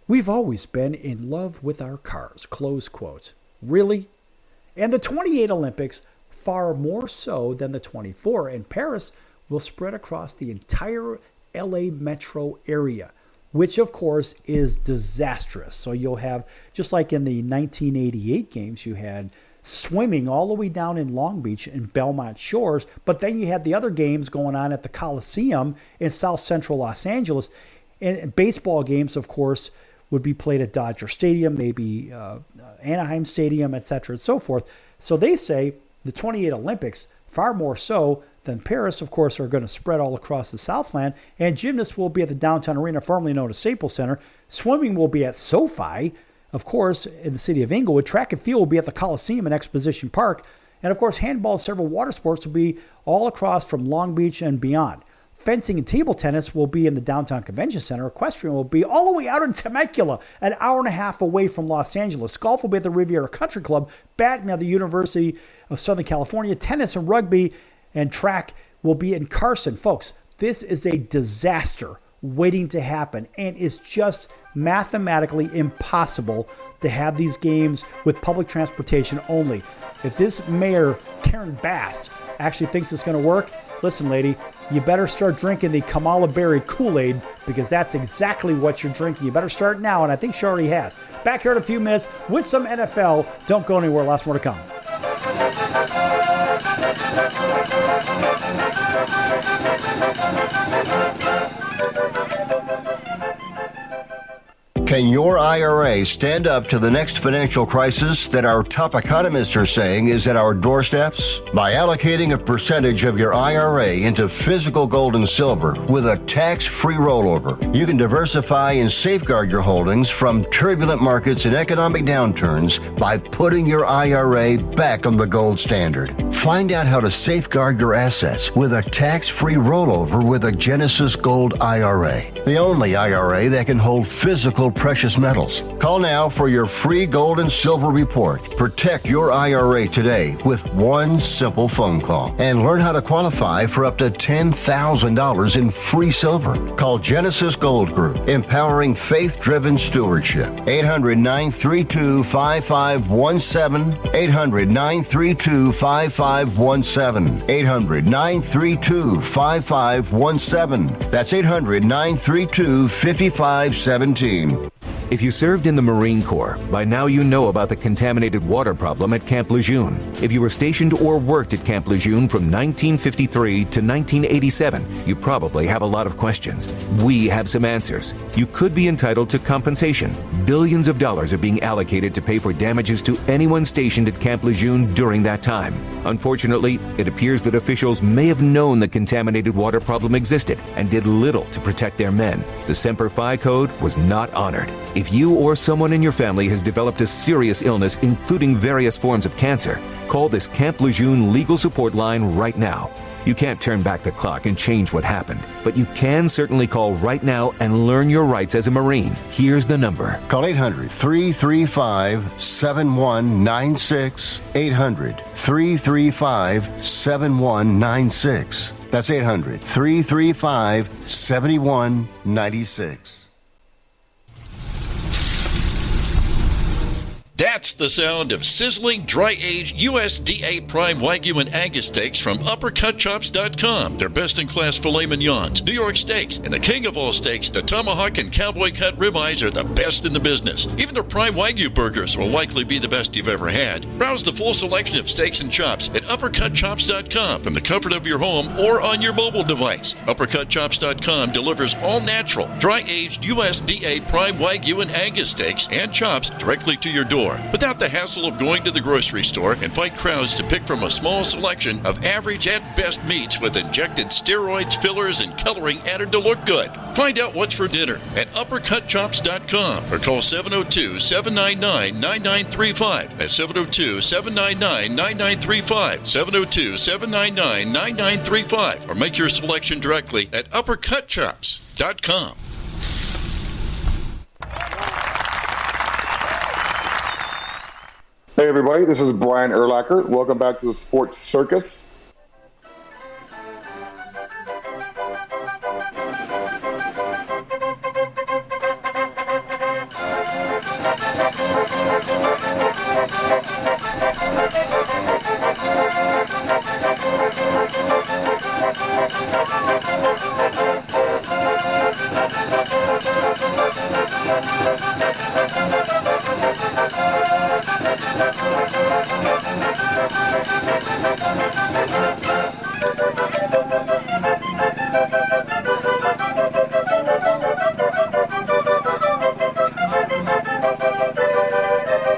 [SPEAKER 2] "We've always been in love with our cars," close quote. Really? And the 28 Olympics, far more so than the 24 in Paris, will spread across the entire LA metro area, which of course is disastrous. So you'll have, just like in the 1988 games, you had swimming all the way down in Long Beach and Belmont Shores, but then you had the other games going on at the Coliseum in South Central Los Angeles. And baseball games, of course, would be played at Dodger Stadium, maybe Anaheim Stadium, etc., and so forth. So they say the 28 Olympics, far more so than Paris, of course, are going to spread all across the Southland, and gymnasts will be at the downtown arena, formerly known as Staples Center. Swimming will be at SoFi, of course, in the city of Inglewood. Track and field will be at the Coliseum and Exposition Park. And, of course, handball and several water sports will be all across from Long Beach and beyond. Fencing and table tennis will be in the downtown convention center. Equestrian will be all the way out in Temecula, an hour and a half away from Los Angeles. Golf will be at the Riviera Country Club. Badminton at the University of Southern California. Tennis and rugby and track will be in Carson. Folks, this is a disaster waiting to happen, and it's just mathematically impossible to have these games with public transportation only. If this mayor, Karen Bass, actually thinks it's going to work, listen, lady, you better start drinking the Kamala Berry Kool-Aid, because that's exactly what you're drinking. You better start now, and I think she already has. Back here in a few minutes with some NFL. Don't go anywhere. Lots more to come.
[SPEAKER 4] Can your IRA stand up to the next financial crisis that our top economists are saying is at our doorsteps? By allocating a percentage of your IRA into physical gold and silver with a tax-free rollover, you can diversify and safeguard your holdings from turbulent markets and economic downturns by putting your IRA back on the gold standard. Find out how to safeguard your assets with a tax-free rollover with a Genesis Gold IRA, the only IRA that can hold physical precious metals. Call now for your free gold and silver report. Protect your IRA today with one simple phone call and learn how to qualify for up to $10,000 in free silver. Call Genesis Gold Group, empowering faith-driven stewardship. 800-932-5517. 800-932-5517. 800-932-5517. That's 800-932-5517.
[SPEAKER 10] If you served in the Marine Corps, by now you know about the contaminated water problem at Camp Lejeune. If you were stationed or worked at Camp Lejeune from 1953 to 1987, you probably have a lot of questions. We have some answers. You could be entitled to compensation. Billions of dollars are being allocated to pay for damages to anyone stationed at Camp Lejeune during that time. Unfortunately, it appears that officials may have known the contaminated water problem existed and did little to protect their men. The Semper Fi Code was not honored. If you or someone in your family has developed a serious illness, including various forms of cancer, call this Camp Lejeune legal support line right now. You can't turn back the clock and change what happened, but you can certainly call right now and learn your rights as a Marine. Here's the number.
[SPEAKER 4] Call 800-335-7196. 800-335-7196. That's 800-335-7196.
[SPEAKER 5] That's the sound of sizzling, dry-aged USDA Prime Wagyu and Angus steaks from UpperCutChops.com. Their best-in-class filet mignons, New York steaks, and the king of all steaks, the tomahawk and cowboy cut ribeyes are the best in the business. Even their Prime Wagyu burgers will likely be the best you've ever had. Browse the full selection of steaks and chops at UpperCutChops.com from the comfort of your home or on your mobile device. UpperCutChops.com delivers all-natural, dry-aged USDA Prime Wagyu and Angus steaks and chops directly to your door, without the hassle of going to the grocery store and fight crowds to pick from a small selection of average at best meats with injected steroids, fillers, and coloring added to look good. Find out what's for dinner at UpperCutChops.com or call 702-799-9935. That's 702-799-9935. 702-799-9935. Or make your selection directly at UpperCutChops.com.
[SPEAKER 11] Hey everybody, this is Brian Urlacher. Welcome back to the Sports Circus.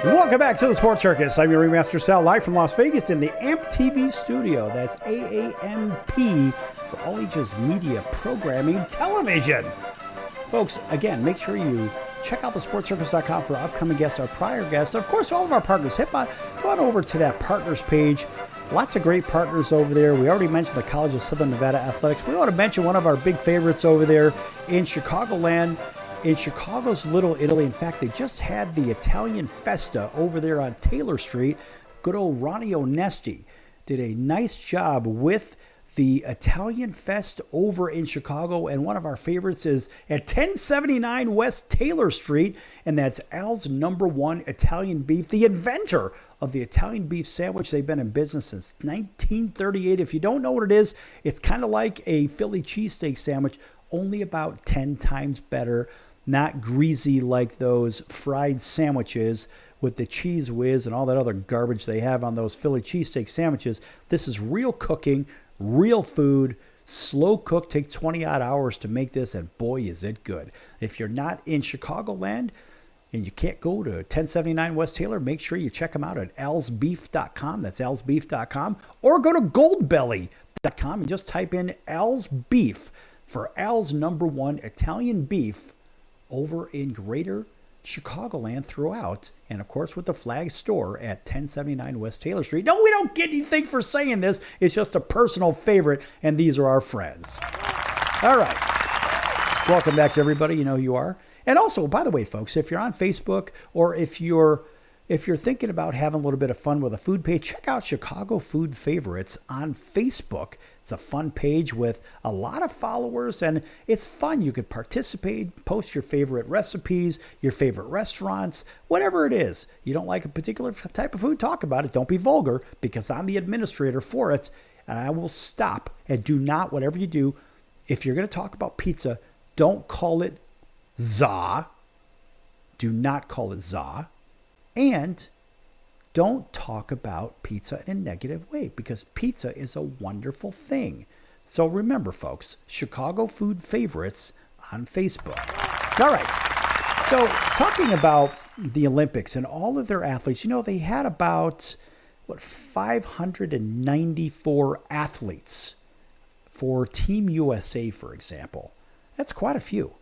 [SPEAKER 2] Welcome back to the Sports Circus. I'm your Ringmaster Sal, live from Las Vegas in the AMP TV studio. That's AAMP for All Ages Media Programming Television. Folks, again, make sure you check out thesportscircus.com for upcoming guests, our prior guests. Of course, all of our partners. Go on over to that partners page. Lots of great partners over there. We already mentioned the College of Southern Nevada Athletics. We want to mention one of our big favorites over there in Chicagoland, in Chicago's Little Italy. In fact, they just had the Italian Festa over there on Taylor Street. Good old Ronnie Onesti did a nice job with the Italian Fest over in Chicago. And one of our favorites is at 1079 West Taylor Street. And that's Al's #1 Italian Beef, the inventor of the Italian beef sandwich. They've been in business since 1938. If you don't know what it is, it's kind of like a Philly cheesesteak sandwich, only about 10 times better. Not greasy like those fried sandwiches with the cheese whiz and all that other garbage they have on those Philly cheesesteak sandwiches. This is real cooking, real food, slow cook. Take 20-odd hours to make this, and boy, is it good. If you're not in Chicagoland and you can't go to 1079 West Taylor, make sure you check them out at alsbeef.com. That's alsbeef.com. Or go to goldbelly.com and just type in Al's Beef for Al's #1 Italian beef over in greater Chicagoland throughout, and of course with the flag store at 1079 West Taylor Street. No, we don't get anything for saying this. It's just a personal favorite, and these are our friends. All right. Welcome back to everybody. You know who you are. And also, by the way, folks, if you're on Facebook or if you're thinking about having a little bit of fun with a food page, check out Chicago Food Favorites on Facebook. It's a fun page with a lot of followers, and it's fun. You could participate, post your favorite recipes, your favorite restaurants, whatever it is. You don't like a particular type of food, talk about it. Don't be vulgar, because I'm the administrator for it, and I will stop. And do not, whatever you do, if you're going to talk about pizza, don't call it za. Do not call it za. And don't talk about pizza in a negative way, because pizza is a wonderful thing. So remember, folks, Chicago Food Favorites on Facebook. All right. So talking about the Olympics and all of their athletes, you know, they had about, 594 athletes for Team USA, for example. That's quite a few.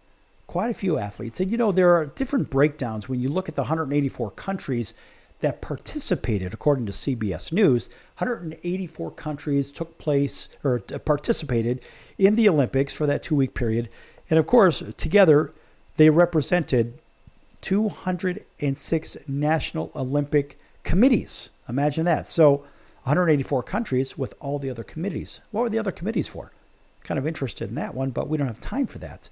[SPEAKER 2] Quite a few athletes. And, you know, there are different breakdowns when you look at the 184 countries that participated. According to CBS News, 184 countries took place or participated in the Olympics for that 2-week period. And of course, together, they represented 206 National Olympic committees. Imagine that. So 184 countries with all the other committees. What were the other committees for? Kind of interested in that one, but we don't have time for that.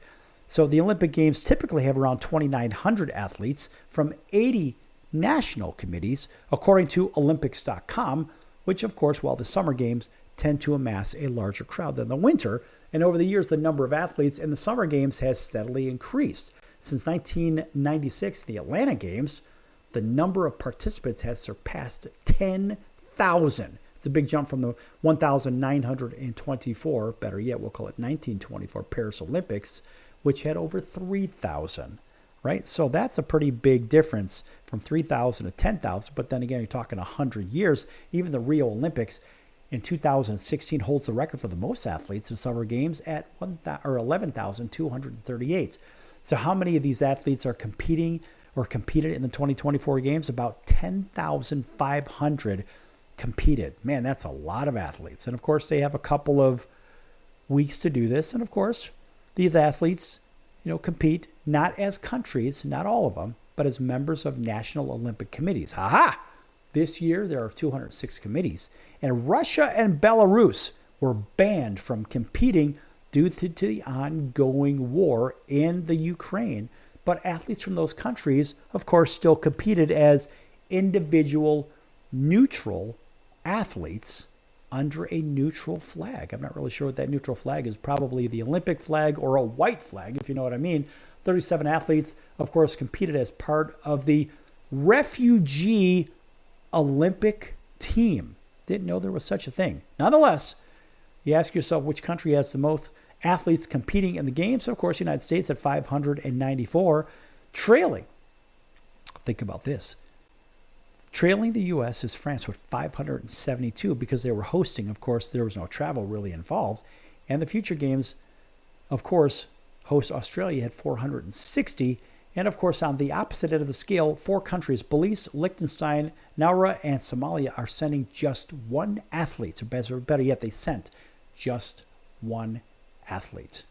[SPEAKER 2] So the Olympic Games typically have around 2,900 athletes from 80 national committees, according to Olympics.com, which, of course, while the summer games tend to amass a larger crowd than the winter, and over the years, the number of athletes in the summer games has steadily increased. Since 1996, the Atlanta Games, the number of participants has surpassed 10,000. It's a big jump from the 1,924, better yet, we'll call it 1924 Paris Olympics, which had over 3,000, right? So that's a pretty big difference from 3,000 to 10,000. But then again, you're talking 100 years. Even the Rio Olympics in 2016 holds the record for the most athletes in summer games at 11,238. So how many of these athletes are competing or competed in the 2024 games? About 10,500 competed. Man, that's a lot of athletes. And of course, they have a couple of weeks to do this. And of course, these athletes, compete not as countries, not all of them, but as members of national Olympic committees. This year, there are 206 committees. And Russia and Belarus were banned from competing due to the ongoing war in the Ukraine. But athletes from those countries, of course, still competed as individual neutral athletes under a neutral flag. I'm not really sure what that neutral flag is. Probably the Olympic flag or a white flag, if you know what I mean. 37 athletes, of course, competed as part of the refugee Olympic team. Didn't know there was such a thing. Nonetheless, you ask yourself which country has the most athletes competing in the games. Of course, the United States at 594, trailing. Think about this. Trailing the U.S. is France with 572 because they were hosting. Of course, there was no travel really involved. And the future games, of course, host Australia had 460. And, of course, on the opposite end of the scale, 4 countries, Belize, Liechtenstein, Nauru, and Somalia, are sending just one athlete. Or better yet, they sent just one athlete.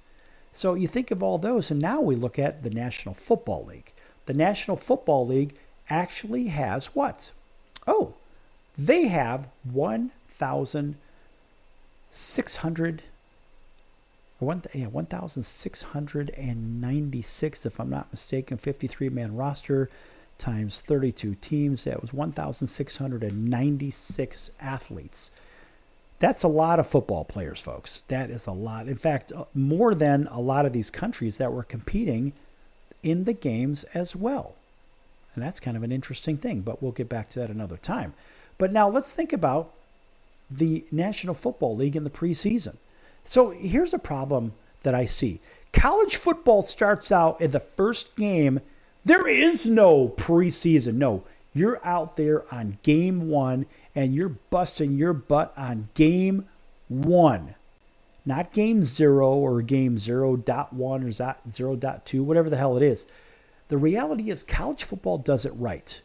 [SPEAKER 2] So you think of all those, and now we look at the National Football League. The National Football League actually has what? Oh, they have 1,696, if I'm not mistaken, 53-man roster times 32 teams. That was 1,696 athletes. That's a lot of football players, folks. That is a lot. In fact, more than a lot of these countries that were competing in the games as well. And that's kind of an interesting thing, but we'll get back to that another time. But now let's think about the National Football League in the preseason. So here's a problem that I see. College football starts out in the first game. There is no preseason. No, you're out there on game one, and you're busting your butt on game one. Not game 0 or game 0.1 or 0.2, whatever the hell it is. The reality is college football does it right.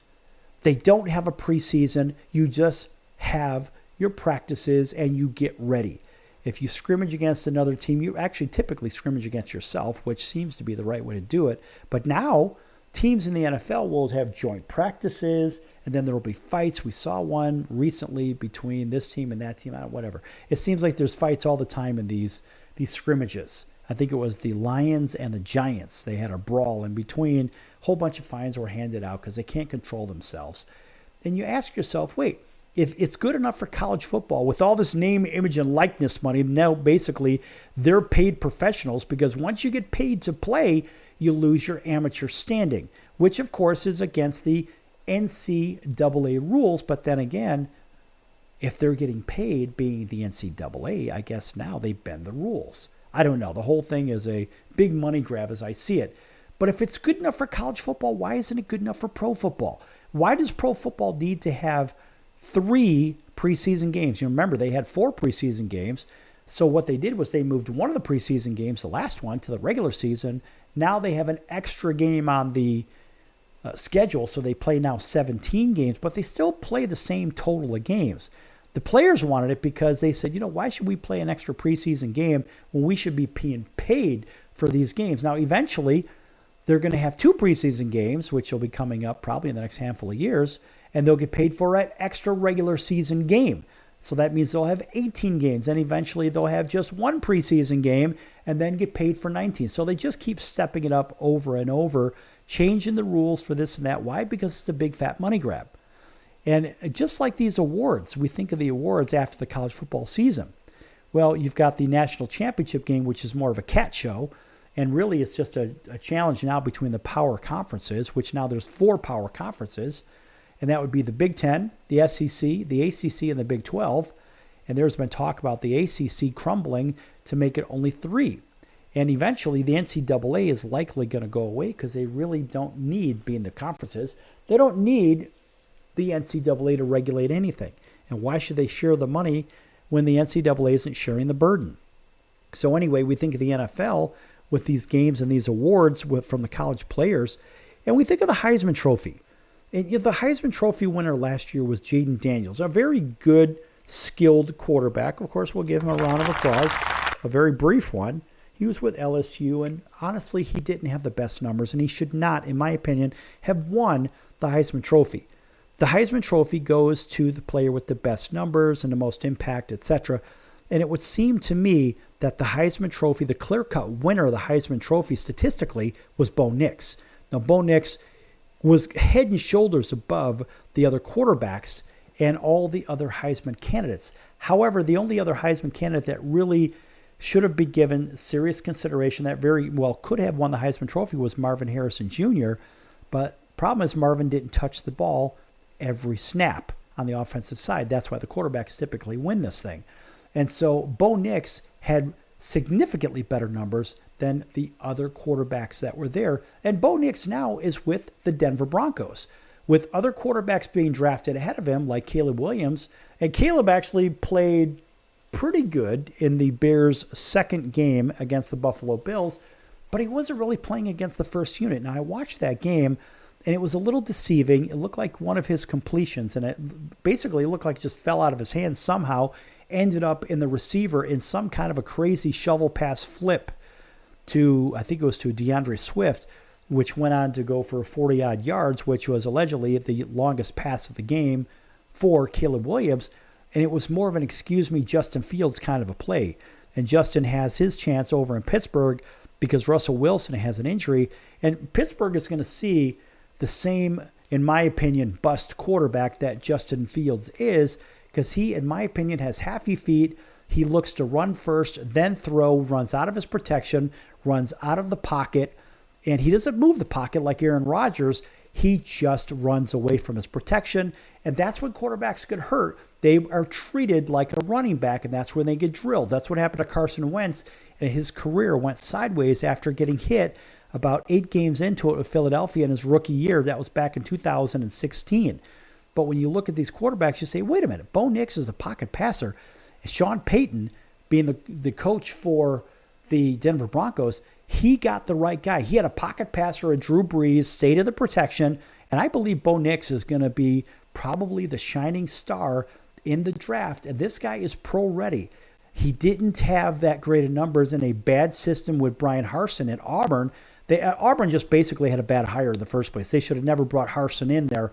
[SPEAKER 2] They don't have a preseason. You just have your practices and you get ready. If you scrimmage against another team, you actually typically scrimmage against yourself, which seems to be the right way to do it. But now teams in the NFL will have joint practices, and then there will be fights. We saw one recently between this team and that team, whatever. It seems like there's fights all the time in these scrimmages. I think it was the Lions and the Giants. They had a brawl in between. A whole bunch of fines were handed out because they can't control themselves. And you ask yourself, wait, if it's good enough for college football with all this name, image, and likeness money, now basically they're paid professionals because once you get paid to play, you lose your amateur standing, which of course is against the NCAA rules. But then again, if they're getting paid being the NCAA, I guess now they bend the rules. I don't know. The whole thing is a big money grab as I see it. But if it's good enough for college football, why isn't it good enough for pro football? Why does pro football need to have 3 preseason games? You remember, they had 4 preseason games. So what they did was they moved one of the preseason games, the last one, to the regular season. Now they have an extra game on the schedule, so they play now 17 games, but they still play the same total of games. The players wanted it because they said, why should we play an extra preseason game when we should be being paid for these games? Now, eventually, they're going to have 2 preseason games, which will be coming up probably in the next handful of years, and they'll get paid for an extra regular season game. So that means they'll have 18 games, and eventually they'll have just 1 preseason game and then get paid for 19. So they just keep stepping it up over and over changing the rules for this and that. Why? Because it's a big fat money grab. And just like these awards, we think of the awards after the college football season. Well, you've got the national championship game, which is more of a cat show. And really, it's just a challenge now between the power conferences, which now there's 4 power conferences. And that would be the Big Ten, the SEC, the ACC, and the Big 12. And there's been talk about the ACC crumbling to make it only 3. And eventually, the NCAA is likely going to go away because they really don't need, being the conferences, they don't need the NCAA to regulate anything. And why should they share the money when the NCAA isn't sharing the burden? So anyway, we think of the NFL with these games and these awards from the college players, and we think of the Heisman Trophy. And the Heisman Trophy winner last year was Jaden Daniels, a very good, skilled quarterback. Of course, we'll give him a round of applause, a very brief one. He was with LSU, and honestly, he didn't have the best numbers, and he should not, in my opinion, have won the Heisman Trophy. The Heisman Trophy goes to the player with the best numbers and the most impact, etc. And it would seem to me that the Heisman Trophy, the clear-cut winner of the Heisman Trophy statistically, was Bo Nix. Now, Bo Nix was head and shoulders above the other quarterbacks and all the other Heisman candidates. However, the only other Heisman candidate that really should have been given serious consideration, that very well could have won the Heisman Trophy, was Marvin Harrison Jr. But problem is Marvin didn't touch the ball every snap on the offensive side. That's why the quarterbacks typically win this thing. And so Bo Nix had significantly better numbers than the other quarterbacks that were there. And Bo Nix now is with the Denver Broncos, with other quarterbacks being drafted ahead of him, like Caleb Williams. And Caleb actually played pretty good in the Bears' second game against the Buffalo Bills, but he wasn't really playing against the first unit. Now, I watched that game, and it was a little deceiving. It looked like one of his completions, and it basically looked like it just fell out of his hands somehow, ended up in the receiver in some kind of a crazy shovel pass flip to, I think it was to DeAndre Swift, which went on to go for 40-odd yards, which was allegedly the longest pass of the game for Caleb Williams. And it was more of an excuse me, Justin Fields kind of a play. And Justin has his chance over in Pittsburgh because Russell Wilson has an injury. And Pittsburgh is going to see the same, in my opinion, bust quarterback that Justin Fields is, because he, in my opinion, has halfy feet. He looks to run first, then throw, runs out of his protection, runs out of the pocket, and he doesn't move the pocket like Aaron Rodgers. He just runs away from his protection, and that's when quarterbacks get hurt. They are treated like a running back, and that's when they get drilled. That's what happened to Carson Wentz, and his career went sideways after getting hit about 8 games into it with Philadelphia in his rookie year. That was back in 2016. But when you look at these quarterbacks, you say, wait a minute, Bo Nix is a pocket passer. Sean Payton, being the coach for the Denver Broncos, he got the right guy. He had a pocket passer, a Drew Brees, stayed in the protection, and I believe Bo Nix is going to be probably the shining star in the draft, and this guy is pro-ready. He didn't have that great of numbers in a bad system with Brian Harsin at Auburn. Auburn just basically had a bad hire in the first place. They should have never brought Harsin in there.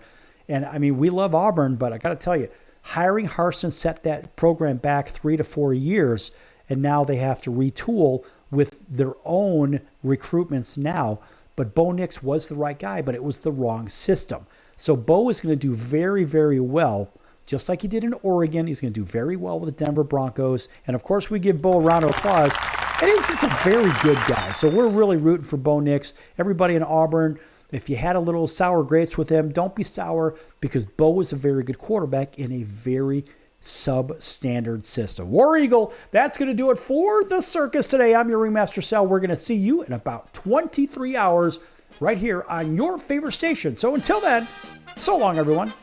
[SPEAKER 2] And, I mean, we love Auburn, but I got to tell you, hiring Harsin set that program back 3 to 4 years, and now they have to retool with their own recruitments now. But Bo Nix was the right guy, but it was the wrong system. So Bo is going to do very, very well, just like he did in Oregon. He's going to do very well with the Denver Broncos. And, of course, we give Bo a round of applause. And he's a very good guy. So we're really rooting for Bo Nix. Everybody in Auburn, if you had a little sour grapes with him, don't be sour, because Bo is a very good quarterback in a very substandard system. War Eagle, that's going to do it for the circus today. I'm your Ringmaster Sal. We're going to see you in about 23 hours right here on your favorite station. So until then, so long, everyone.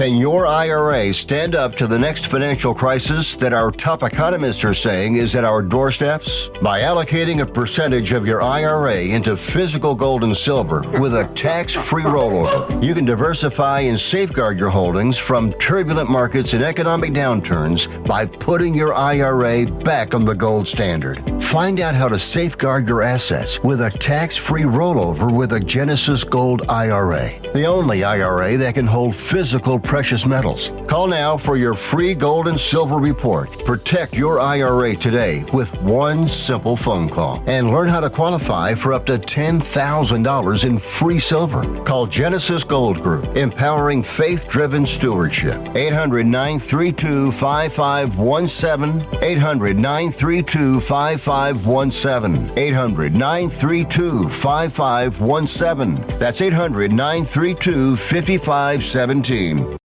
[SPEAKER 4] Can your IRA stand up to the next financial crisis that our top economists are saying is at our doorsteps? By allocating a percentage of your IRA into physical gold and silver with a tax-free rollover, you can diversify and safeguard your holdings from turbulent markets and economic downturns by putting your IRA back on the gold standard. Find out how to safeguard your assets with a tax-free rollover with a Genesis Gold IRA, the only IRA that can hold physical precious metals. Call now for your free gold and silver report. Protect your IRA today with one simple phone call and learn how to qualify for up to $10,000 in free silver. Call Genesis Gold Group, empowering faith-driven stewardship. 800-932-5517. 800-932-5517. 800-932-5517. That's 800-932-5517.